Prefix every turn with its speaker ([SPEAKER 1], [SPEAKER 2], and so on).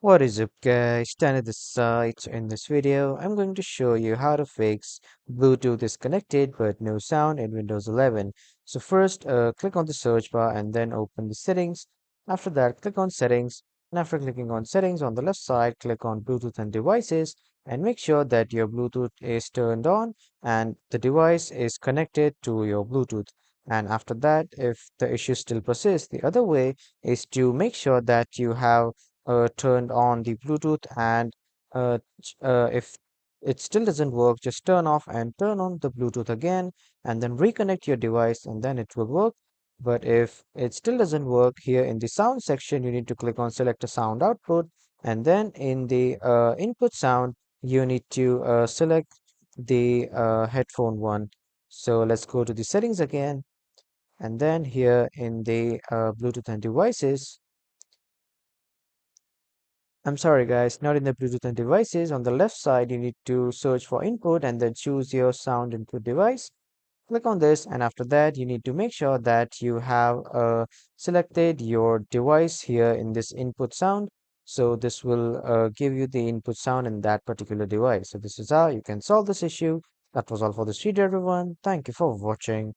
[SPEAKER 1] What is up guys, Tanner this side. So in this video, I'm going to show you how to fix Bluetooth is connected but no sound in Windows 11. So first, click on the search bar and then open the settings. After that, click on settings. And after clicking on settings on the left side, click on Bluetooth and devices and make sure that your Bluetooth is turned on and the device is connected to your Bluetooth. And after that, if the issue still persists, the other way is to make sure that you have turned on the Bluetooth and if it still doesn't work, just turn off and turn on the Bluetooth again and then reconnect your device and then it will work. But if it still doesn't work, here in the sound section, you need to click on select a sound output and then in the input sound, you need to select the headphone one. So let's go to the settings again and then here in the Bluetooth and devices, I'm sorry guys, not in the Bluetooth and devices. On the left side, you need to search for input and then choose your sound input device. Click on this and after that, you need to make sure that you have selected your device here in this input sound. So this will give you the input sound in that particular device. So this is how you can solve this issue. That was all for this video everyone. Thank you for watching.